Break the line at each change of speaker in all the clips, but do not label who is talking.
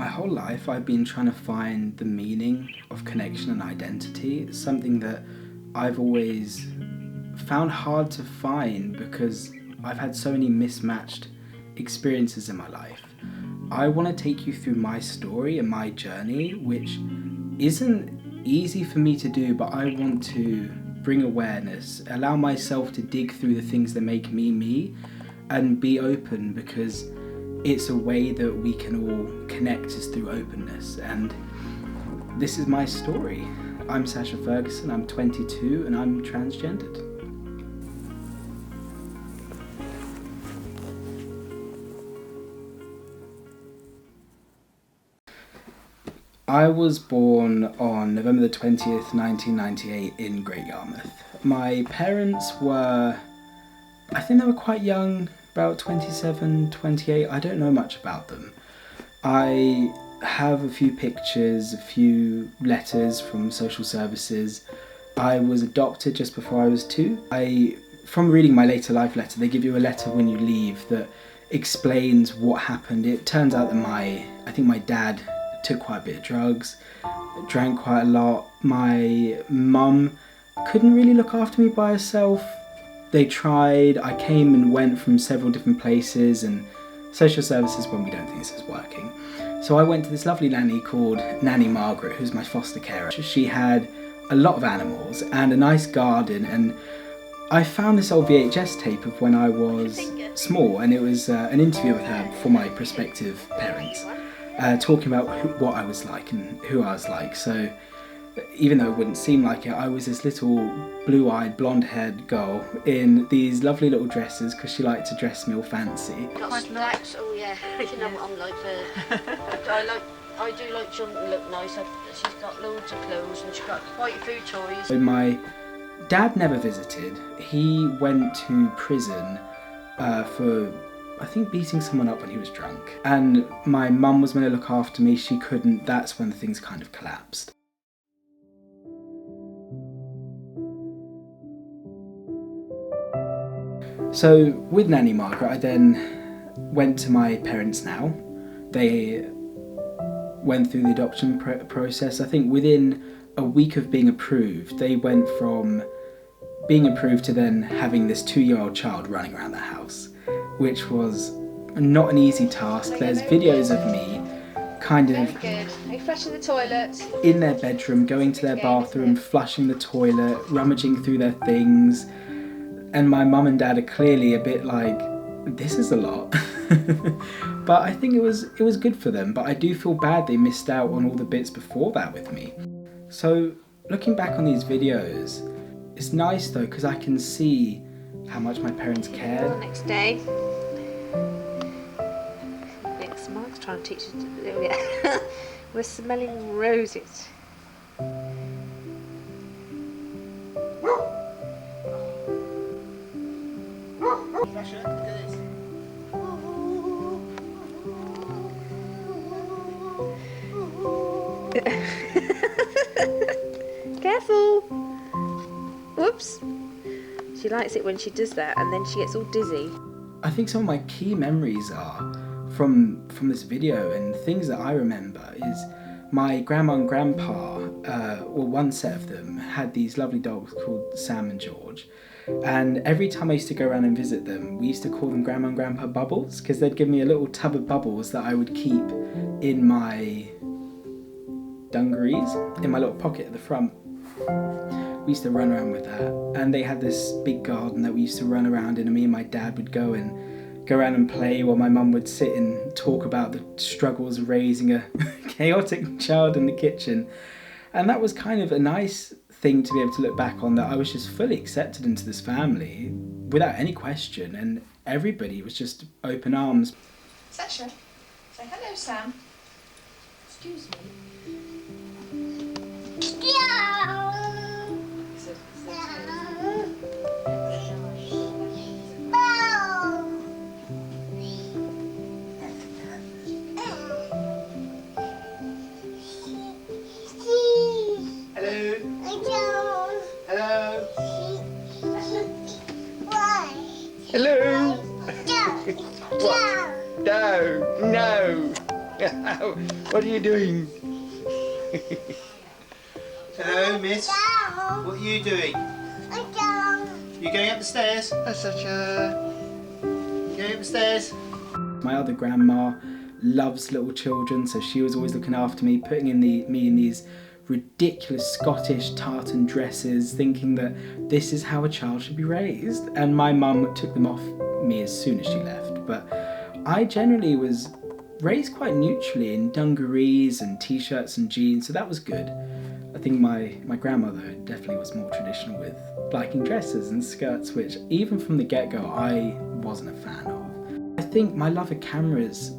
My whole life I've been trying to find the meaning of connection and identity. It's something that I've always found hard to find because I've had so many mismatched experiences in my life. I want to take you through my story and my journey, which isn't easy for me to do, but I want to bring awareness, allow myself to dig through the things that make me me, and be open, because it's a way that we can all connect is through openness. And this is my story. I'm Sasha Ferguson, I'm 22 and I'm transgendered. I was born on November the 20th, 1998 in Great Yarmouth. My parents were, I think they were quite young, about 27, 28, I don't know much about them. I have a few pictures, a few letters from social services. I was adopted just before I was 2. From reading my later life letter, they give you a letter when you leave that explains what happened. It turns out that I think my dad took quite a bit of drugs, drank quite a lot. My mum couldn't really look after me by herself. They tried, I came and went from several different places, and social services when we don't think this is working. So I went to this lovely nanny called Nanny Margaret, who's my foster carer. She had a lot of animals and a nice garden, and I found this old VHS tape of when I was small, and it was an interview with her for my prospective parents, talking about what I was like and who I was like. So even though it wouldn't seem like it, I was this little blue-eyed, blonde-haired girl in these lovely little dresses because she liked to dress me all fancy.
Got slacks, oh yeah, you know what I'm like for. I do like junk and look nice. She's got loads of clothes and she's got quite a few toys.
So my dad never visited. He went to prison for, I think, beating someone up when he was drunk. And my mum was meant to look after me, she couldn't. That's when things kind of collapsed. So with Nanny Margaret, I then went to my parents now. They went through the adoption process. I think within a week of being approved, they went from being approved to then having this 2-year-old child running around the house, which was not an easy task. There's videos of me kind of
flushing the toilet
in their bedroom, going to their bathroom, flushing the toilet, rummaging through their things. And my mum and dad are clearly a bit like, this is a lot. But I think it was good for them. But I do feel bad they missed out on all the bits before that with me. So looking back on these videos, it's nice though, because I can see how much my parents cared.
Next day. Next month, trying to teach us to do it. We're smelling roses. Careful! Whoops! She likes it when she does that, and then she gets all dizzy.
I think some of my key memories are from this video, and things that I remember is my grandma and grandpa, well, one set of them had these lovely dogs called Sam and George. And every time I used to go around and visit them, we used to call them Grandma and Grandpa Bubbles, because they'd give me a little tub of bubbles that I would keep in my dungarees, in my little pocket at the front. We used to run around with that. And they had this big garden that we used to run around in, and me and my dad would go around and play while my mum would sit and talk about the struggles of raising a chaotic child in the kitchen. And that was kind of a nice thing to be able to look back on, that I was just fully accepted into this family without any question, and everybody was just open arms.
Sasha, say hello, Sam. Excuse me.
Hello. What? No. What are you doing? Hello, miss. What are you doing? You going up the stairs? Hi, Sasha. You going up the stairs?
My other grandma loves little children, so she was always looking after me, putting me in these ridiculous Scottish tartan dresses, thinking that this is how a child should be raised. And my mum took them off me as soon as she left. But I generally was raised quite neutrally in dungarees and t-shirts and jeans, so that was good. I think my grandmother definitely was more traditional with liking dresses and skirts, which even from the get-go I wasn't a fan of. I think my love of cameras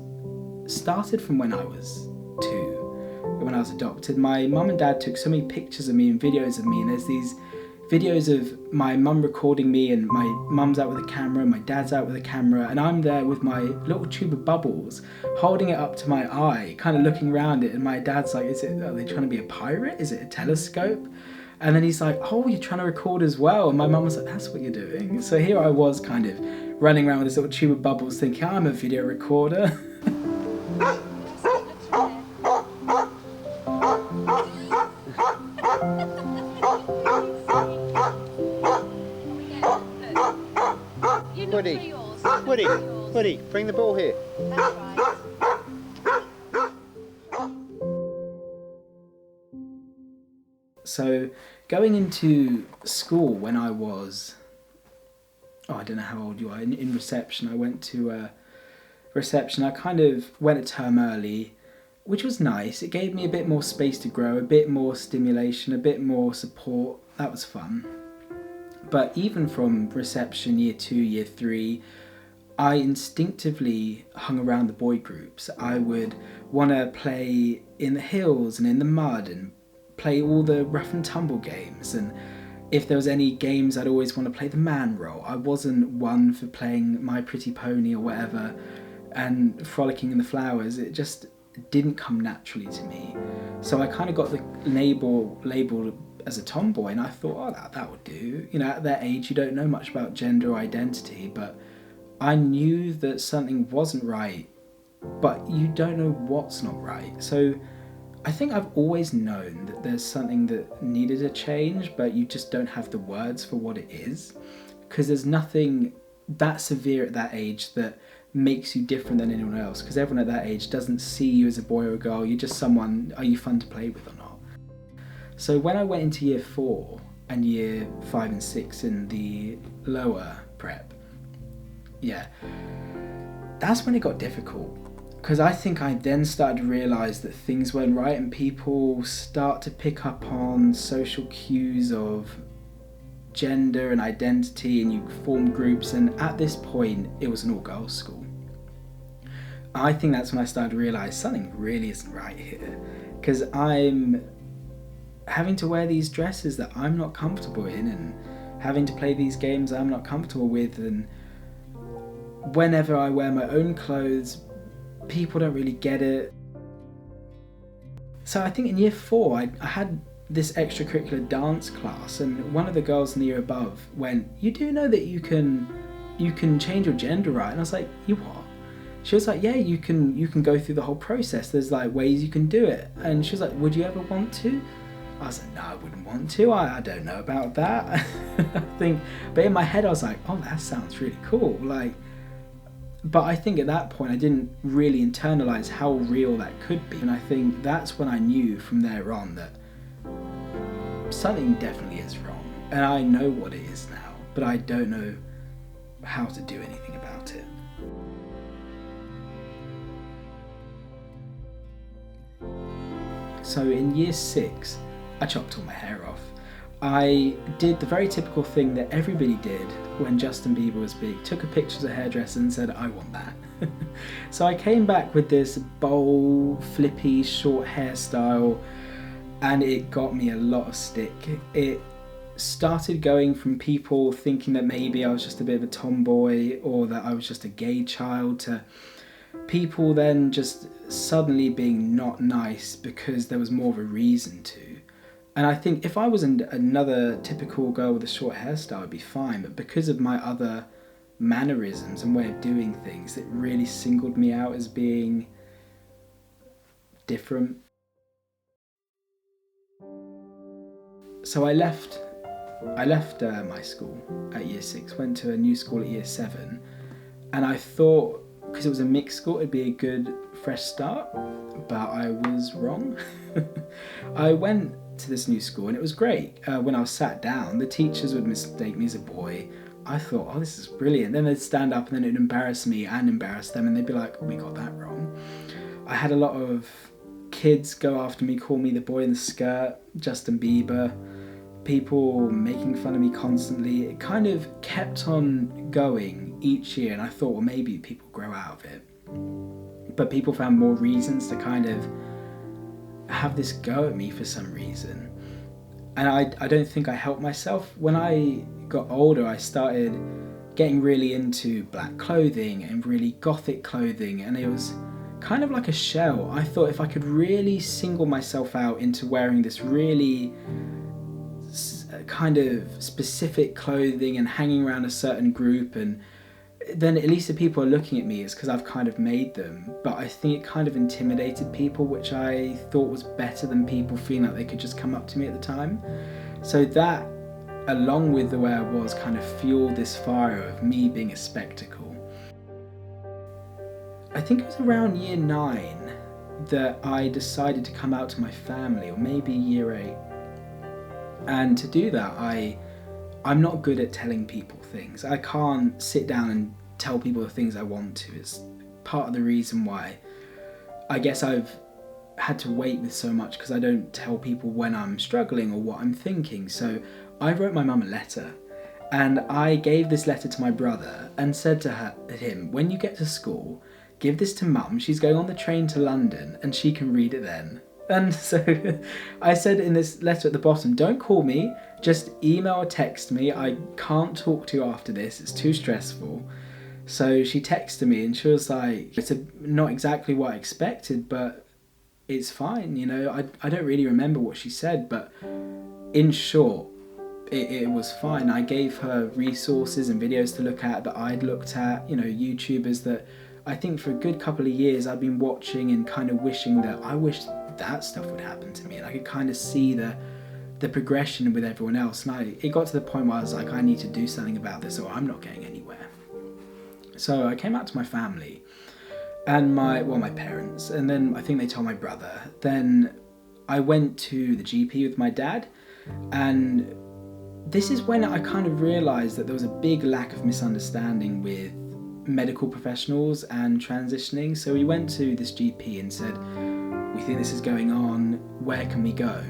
started from when I was 2, when I was adopted. My mum and dad took so many pictures of me and videos of me, and there's these videos of my mum recording me, and my mum's out with a camera, my dad's out with a camera, and I'm there with my little tube of bubbles, holding it up to my eye, kind of looking around it, and my dad's like, are they trying to be a pirate? Is it a telescope? And then he's like, oh, you're trying to record as well? And my mum was like, that's what you're doing. So here I was kind of running around with this little tube of bubbles thinking, I'm a video recorder.
Woody, bring the ball here.
So going into school when I was, I don't know how old you are, in reception, I went to reception. I kind of went a term early, which was nice. It gave me a bit more space to grow, a bit more stimulation, a bit more support. That was fun. But even from reception, year 2, year 3, I instinctively hung around the boy groups. I would want to play in the hills and in the mud and play all the rough and tumble games, and if there was any games I'd always want to play the man role. I wasn't one for playing My Pretty Pony or whatever and frolicking in the flowers. It just didn't come naturally to me. So I kind of got the label as a tomboy, and I thought, oh, that would do. You know, at that age you don't know much about gender or identity, but I knew that something wasn't right, but you don't know what's not right. So I think I've always known that there's something that needed a change, but you just don't have the words for what it is, because there's nothing that severe at that age that makes you different than anyone else, because everyone at that age doesn't see you as a boy or a girl. You're just someone, are you fun to play with or not? So when I went into year 4 and year 5 and 6 in the lower prep, that's when it got difficult. Because I think I then started to realise that things weren't right, and people start to pick up on social cues of gender and identity, and you form groups, and at this point it was an all-girls school. I think that's when I started to realise something really isn't right here, because I'm having to wear these dresses that I'm not comfortable in, and having to play these games I'm not comfortable with, and whenever I wear my own clothes, people don't really get it. So I think in year 4 I had this extracurricular dance class, and one of the girls in the year above went, you do know that you can change your gender, right? And I was like, you what? She was like, yeah, you can go through the whole process. There's like ways you can do it. And she was like, would you ever want to? I was like, no, I wouldn't want to. I don't know about that. But in my head I was like, oh, that sounds really cool. But I think at that point I didn't really internalise how real that could be. And I think that's when I knew from there on that something definitely is wrong. And I know what it is now, but I don't know how to do anything about it. So in year 6, I chopped all my hair off. I did the very typical thing that everybody did when Justin Bieber was big. Took a picture of the hairdresser and said, I want that. So I came back with this bowl, flippy, short hairstyle, and it got me a lot of stick. It started going from people thinking that maybe I was just a bit of a tomboy or that I was just a gay child, to people then just suddenly being not nice because there was more of a reason to. And I think if I was another typical girl with a short hairstyle, I'd be fine. But because of my other mannerisms and way of doing things, it really singled me out as being different. So I left my school at year 6, went to a new school at year 7, and I thought, because it was a mixed school, it'd be a good fresh start, but I was wrong. I went to this new school and it was great. When I was sat down, the teachers would mistake me as a boy. I thought, oh, this is brilliant. Then they'd stand up and then it'd embarrass me and embarrass them, and they'd be like, we got that wrong. I had a lot of kids go after me, call me the boy in the skirt, Justin Bieber, people making fun of me constantly. It kind of kept on going each year, and I thought, well, maybe people grow out of it. But people found more reasons to kind of have this go at me for some reason. And I don't think I helped myself. When I got older, I started getting really into black clothing and really gothic clothing, and it was kind of like a shell. I thought if I could really single myself out into wearing this really kind of specific clothing and hanging around a certain group, and then at least the people are looking at me, it's because I've kind of made them. But I think it kind of intimidated people, which I thought was better than people feeling like they could just come up to me at the time. So that, along with the way I was, kind of fueled this fire of me being a spectacle. I think it was around year 9 that I decided to come out to my family, or maybe year 8. And to do that, I'm not good at telling people things. I can't sit down and tell people the things I want to. It's part of the reason why I guess I've had to wait with so much, because I don't tell people when I'm struggling or what I'm thinking. So I wrote my mum a letter, and I gave this letter to my brother and said to him, when you get to school, give this to mum. She's going on the train to London and she can read it then. And so I said in this letter at the bottom, don't call me, just email or text me. I can't talk to you after this, it's too stressful. So she texted me and she was like, it's not exactly what I expected, but it's fine, you know. I don't really remember what she said, but in short, it was fine. I gave her resources and videos to look at that I'd looked at, you know, YouTubers that I think for a good couple of years I've been watching and kind of wishing that I wish that stuff would happen to me, and I could kind of see the progression with everyone else, and it got to the point where I was like, I need to do something about this or I'm not getting anywhere. So I came out to my family and my parents, and then I think they told my brother. Then I went to the GP with my dad, and this is when I kind of realised that there was a big lack of misunderstanding with medical professionals and transitioning. So we went to this GP and said, we think this is going on, where can we go?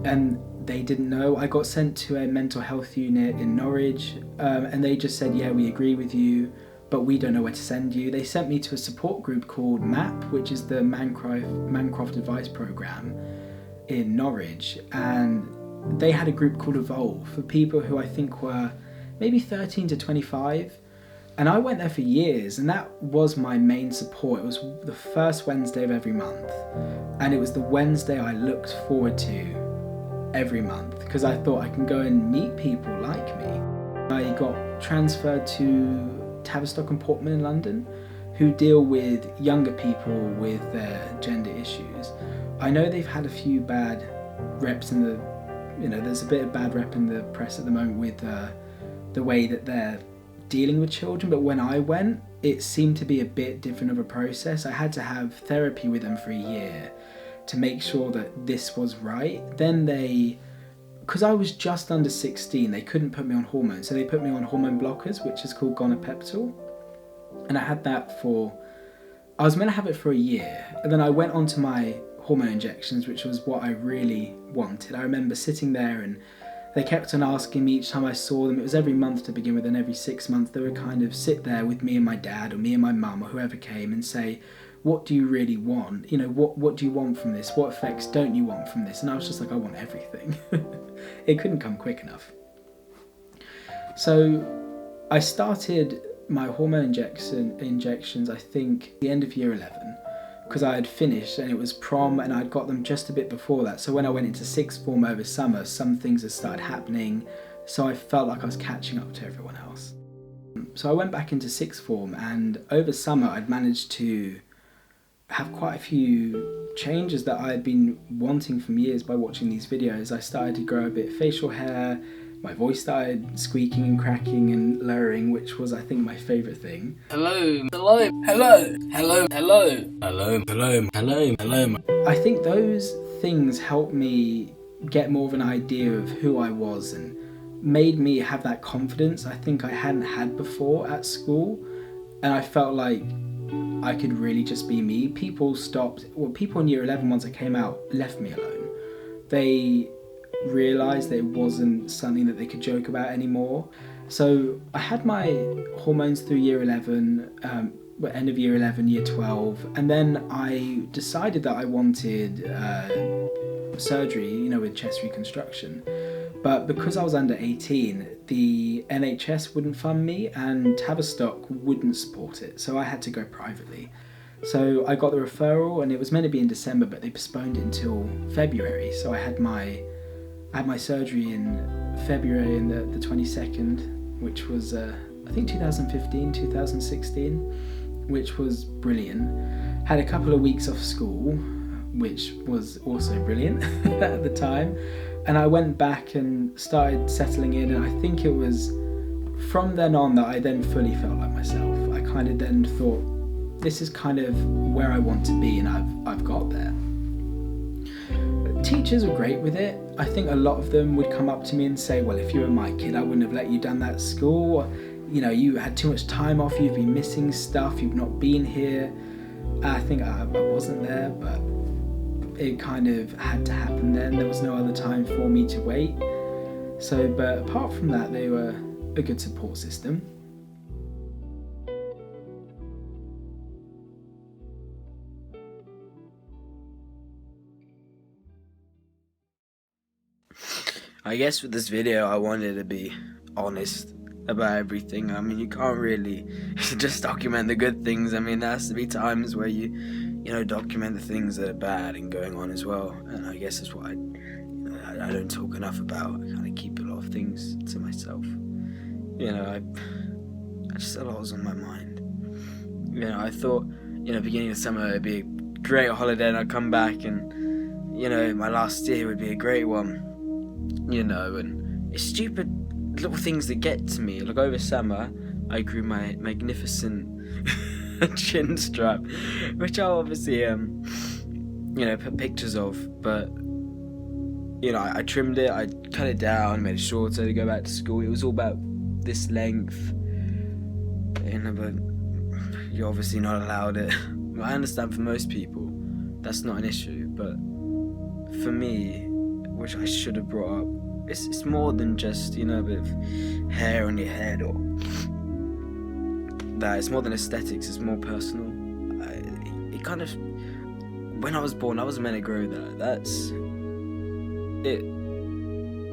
And they didn't know. I got sent to a mental health unit in Norwich, and they just said, yeah, we agree with you, but we don't know where to send you. They sent me to a support group called MAP, which is the Mancroft Advice Programme in Norwich, and they had a group called Evolve for people who I think were maybe 13 to 25. And I went there for years, and that was my main support. It was the first Wednesday of every month, and it was the Wednesday I looked forward to every month, because I thought I can go and meet people like me. I got transferred to Tavistock and Portman in London, who deal with younger people with their gender issues. I know they've had a few bad reps in the, you know, there's a bit of bad rep in the press at the moment with the way that they're dealing with children, but when I went, it seemed to be a bit different of a process. I had to have therapy with them for a year to make sure that this was right. Then because I was just under 16, they couldn't put me on hormones, so they put me on hormone blockers, which is called gonopeptal, and I had that I was meant to have it for a year, and then I went on to my hormone injections, which was what I really wanted. I remember sitting there and they kept on asking me each time I saw them. It was every month to begin with, and every 6 months they would kind of sit there with me and my dad, or me and my mum, or whoever came, and say, what do you really want? You know, what do you want from this? What effects don't you want from this? And I was just like, I want everything. It couldn't come quick enough. So I started my hormone injections, I think, the end of year 11. Because I had finished and it was prom, and I'd got them just a bit before that. So when I went into sixth form over summer, some things had started happening, so I felt like I was catching up to everyone else. So I went back into sixth form, and over summer I'd managed to have quite a few changes that I had been wanting from years by watching these videos. I started to grow a bit of facial hair, my voice started squeaking and cracking and lowering, which was, I think, my favourite thing.
Hello, hello, hello, hello, hello, hello, hello, hello, hello.
I think those things helped me get more of an idea of who I was and made me have that confidence I think I hadn't had before at school. And I felt like I could really just be me. People in year 11, once I came out, left me alone. They realised that it wasn't something that they could joke about anymore. So I had my hormones through year 11, end of year 11, year 12, and then I decided that I wanted surgery, with chest reconstruction. But because I was under 18, the NHS wouldn't fund me and Tavistock wouldn't support it, so I had to go privately. So I got the referral, and it was meant to be in December, but they postponed it until February. So I had my surgery in February, in the 22nd, which was I think 2015, 2016, which was brilliant. Had a couple of weeks off school, which was also brilliant at the time. And I went back and started settling in, and I think it was from then on that I then fully felt like myself. I kind of then thought, this is kind of where I want to be, and I've got there. Teachers were great with it. I think a lot of them would come up to me and say, well, if you were my kid, I wouldn't have let you done that at school. You had too much time off, you've been missing stuff, you've not been here. I think I wasn't there, but it kind of had to happen then. There was no other time for me to wait. So, but apart from that, they were a good support system.
I guess with this video I wanted to be honest about everything. I mean, you can't really just document the good things. I mean, there has to be times where you document the things that are bad and going on as well. And I guess that's what I don't talk enough about. I kind of keep a lot of things to myself. I just, a lot was on my mind. I thought, beginning of summer it'd be a great holiday and I'd come back and, my last year would be a great one. And it's stupid little things that get to me. Like over summer, I grew my magnificent chin strap, which I'll obviously, put pictures of, but, I trimmed it, I cut it down, made it shorter to go back to school. It was all about this length, but you're obviously not allowed it. I understand for most people, that's not an issue, but for me, which I should have brought up, it's more than just, a bit of hair on your head or that. It's more than aesthetics, it's more personal. It kind of, when I was born, I wasn't meant to grow that. That's it.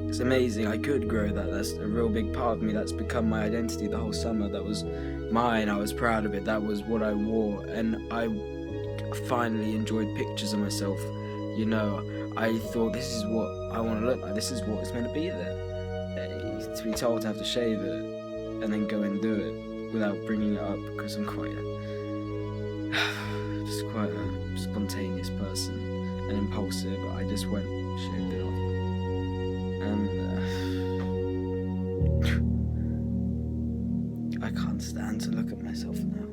It's amazing, I could grow that. That's a real big part of me. That's become my identity the whole summer. That was mine, I was proud of it. That was what I wore, and I finally enjoyed pictures of myself. I thought, this is what I want to look like, this is what it's meant to be there. To be told to have to shave it and then go and do it without bringing it up, because I'm quite a spontaneous person and impulsive. I just went, shaved it off. And I can't stand to look at myself now.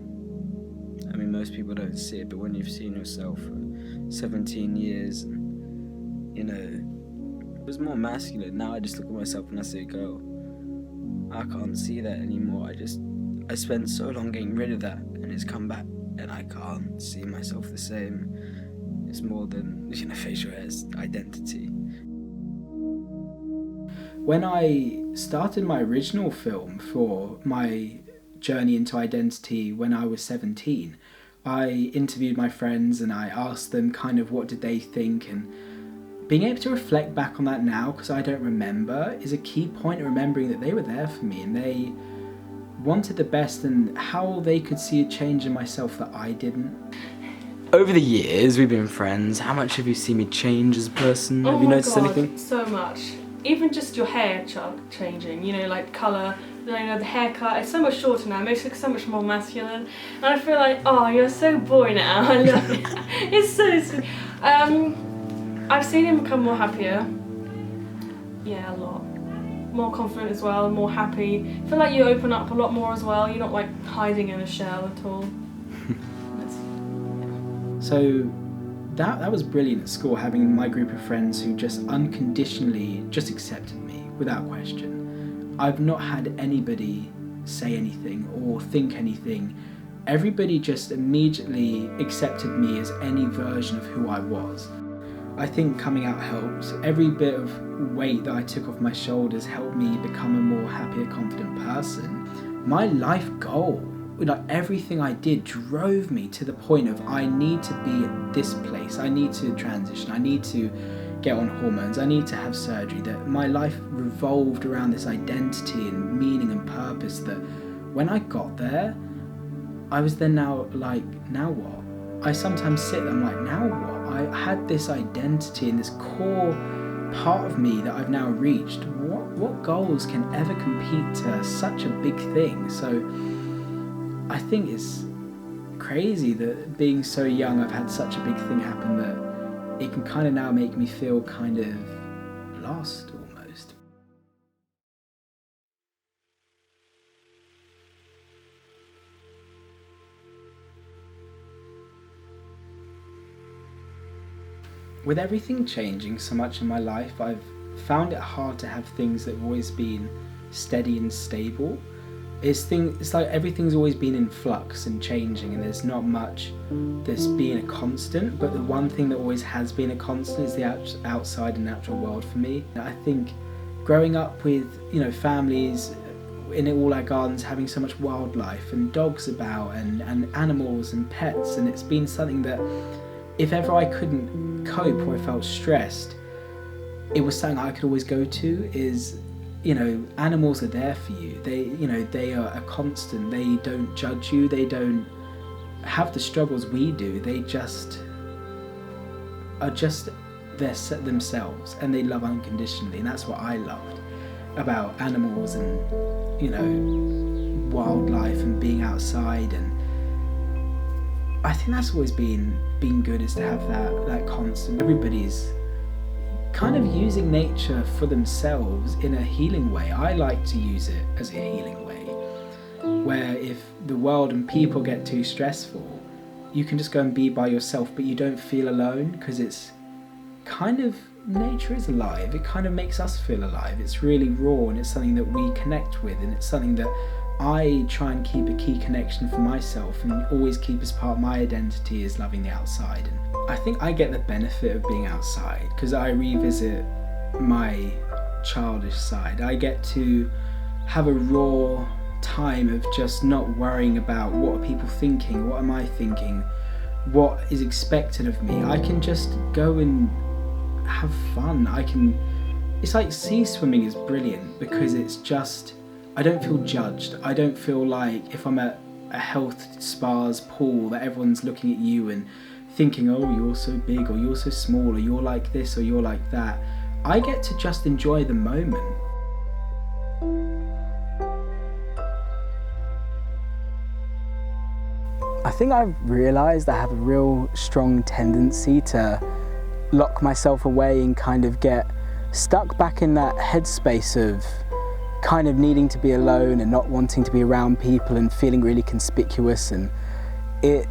I mean, most people don't see it, but when you've seen yourself for 17 years, and it was more masculine. Now I just look at myself and I say, girl, I can't see that anymore. I spent so long getting rid of that, and it's come back, and I can't see myself the same. It's more than, facial hair, it's identity.
When I started my original film for my journey into identity when I was 17, I interviewed my friends and I asked them kind of what did they think, and being able to reflect back on that now, because I don't remember, is a key point of remembering that they were there for me and they wanted the best, and how they could see a change in myself that I didn't.
Over the years we've been friends, how much have you seen me change as a person? Have you noticed anything?
So much. Even just your hair changing, like colour, you know, the haircut. It's so much shorter now. It makes it look so much more masculine. And I feel like, oh, you're so boy now. I love it. It's so sweet. I've seen him become more happier. Yeah, a lot. More confident as well, more happy. I feel like you open up a lot more as well. You're not like hiding in a shell at all.
So that was brilliant at school, having my group of friends who just unconditionally just accepted me without question. I've not had anybody say anything or think anything. Everybody just immediately accepted me as any version of who I was. I think coming out helped. Every bit of weight that I took off my shoulders helped me become a more happier, confident person. My life goal, like everything I did, drove me to the point of I need to be at this place, I need to transition, I need to get on hormones, I need to have surgery. That my life revolved around this identity and meaning and purpose, that when I got there, I was then now like, now what? I sometimes sit there, I'm like, now what? I had this identity and this core part of me that I've now reached. What goals can ever compete to such a big thing? So I think it's crazy that being so young I've had such a big thing happen that it can kind of now make me feel kind of lost almost. With everything changing so much in my life, I've found it hard to have things that have always been steady and stable. It's like everything's always been in flux and changing, and there's not much that's being a constant, but the one thing that always has been a constant is the outside and natural world for me. I think growing up with, you know, families in all our gardens, having so much wildlife and dogs about and animals and pets, and it's been something that if ever I couldn't cope or I felt stressed, it was something I could always go to. Is, you know, animals are there for you. They are a constant. They don't judge you. They don't have the struggles we do. They just are just themselves, and they love unconditionally. And that's what I loved about animals and, you know, wildlife and being outside. And I think that's always been good, is to have that constant. Everybody's kind of using nature for themselves in a healing way. I like to use it as a healing way, where if the world and people get too stressful, you can just go and be by yourself, but you don't feel alone, because it's kind of, nature is alive. It kind of makes us feel alive. It's really raw, and it's something that we connect with, and it's something that I try and keep a key connection for myself and always keep as part of my identity, is loving the outside. And I think I get the benefit of being outside because I revisit my childish side. I get to have a raw time of just not worrying about what are people thinking, what am I thinking, what is expected of me. I can just go and have fun. It's like sea swimming is brilliant because it's just, I don't feel judged. I don't feel like if I'm at a health spa's pool that everyone's looking at you and thinking, oh, you're so big, or you're so small, or you're like this, or you're like that. I get to just enjoy the moment. I think I've realised I have a real strong tendency to lock myself away and kind of get stuck back in that headspace of kind of needing to be alone and not wanting to be around people and feeling really conspicuous, and it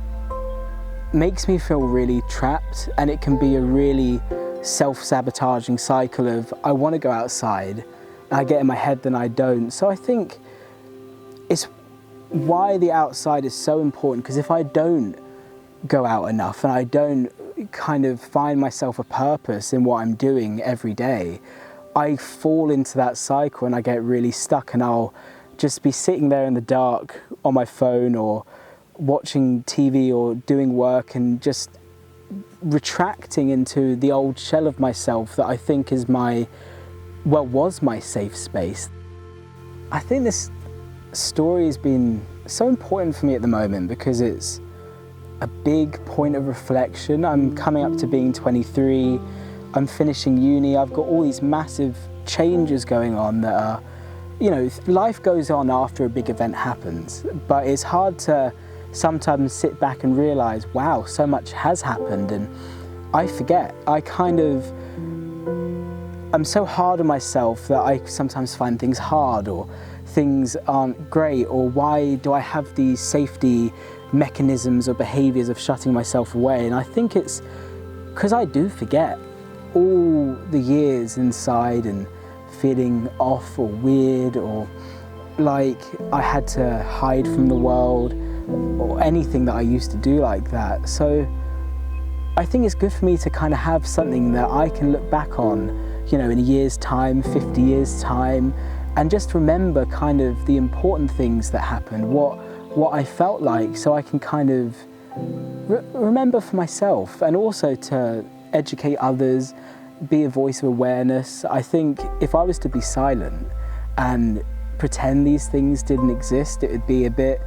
makes me feel really trapped, and it can be a really self-sabotaging cycle of I want to go outside and I get in my head then I don't. So I think it's why the outside is so important, because if I don't go out enough and I don't kind of find myself a purpose in what I'm doing every day, I fall into that cycle and I get really stuck, and I'll just be sitting there in the dark on my phone or watching TV or doing work and just retracting into the old shell of myself that I think is was my safe space. I think this story has been so important for me at the moment because it's a big point of reflection. I'm coming up to being 23, I'm finishing uni, I've got all these massive changes going on that are you know, life goes on after a big event happens, but it's hard to sometimes sit back and realise, wow, so much has happened, and I forget. I'm so hard on myself that I sometimes find things hard, or things aren't great, or why do I have these safety mechanisms or behaviours of shutting myself away? And I think it's because I do forget all the years inside and feeling off or weird, or like I had to hide from the world, or anything that I used to do like that. So I think it's good for me to kind of have something that I can look back on, you know, in a year's time, 50 years' time, and just remember kind of the important things that happened, what I felt like, so I can kind of remember for myself, and also to educate others, be a voice of awareness. I think if I was to be silent and pretend these things didn't exist, it would be a bit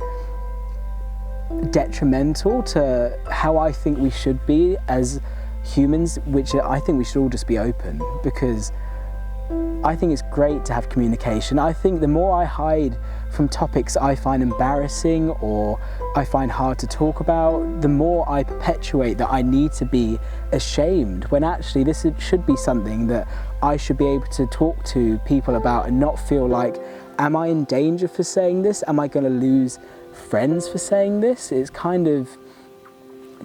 detrimental to how I think we should be as humans, which I think we should all just be open, because I think it's great to have communication. I think the more I hide from topics I find embarrassing or I find hard to talk about, the more I perpetuate that I need to be ashamed, when actually this should be something that I should be able to talk to people about and not feel like, am I in danger for saying this? Am I going to lose friends for saying this? It's kind of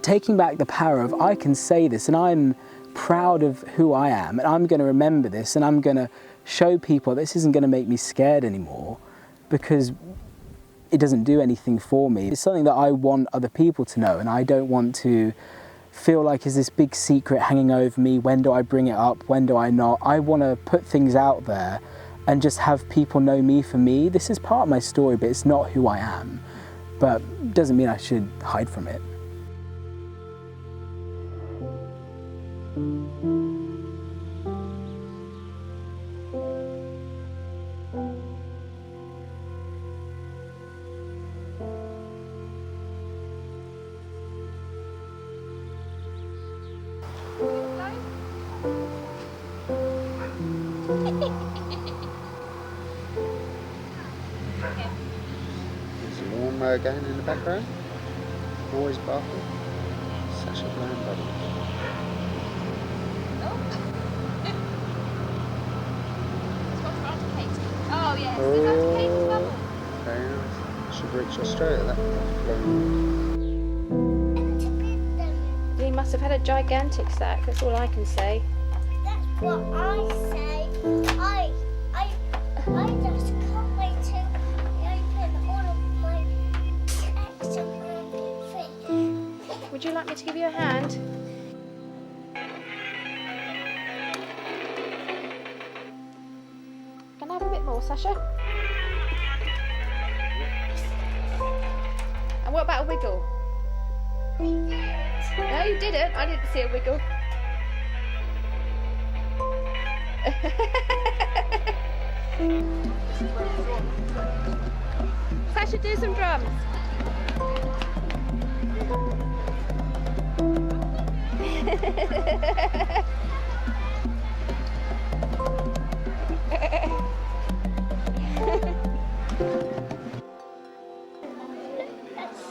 taking back the power of, I can say this and I'm proud of who I am, and I'm going to remember this, and I'm going to show people this isn't going to make me scared anymore, because it doesn't do anything for me. It's something that I want other people to know, and I don't want to feel like is this big secret hanging over me. When do I bring it up? When do I not? I want to put things out there and just have people know me for me. This is part of my story, but it's not who I am. But it doesn't mean I should hide from it.
There's a lawnmower going in the background. Always barking. Sasha buddy.
Oh, yes.
Oh, very nice. Should reach Australia, that one.
He must have had a gigantic sack, that's all I can say.
That's what I say. I just can't wait to open all of my extra things.
Would you like me to give you a hand? Can I have a bit more, Sasha? And what about a wiggle? No, you didn't. I didn't see a wiggle. Sasha, do some drums.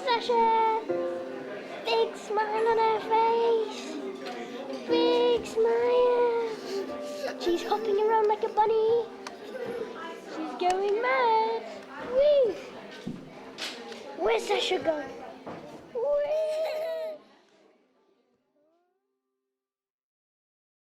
Sasha! Big smile on her face. Big smile. She's hopping around like a bunny. She's going mad. Woo! Where's Sasha going?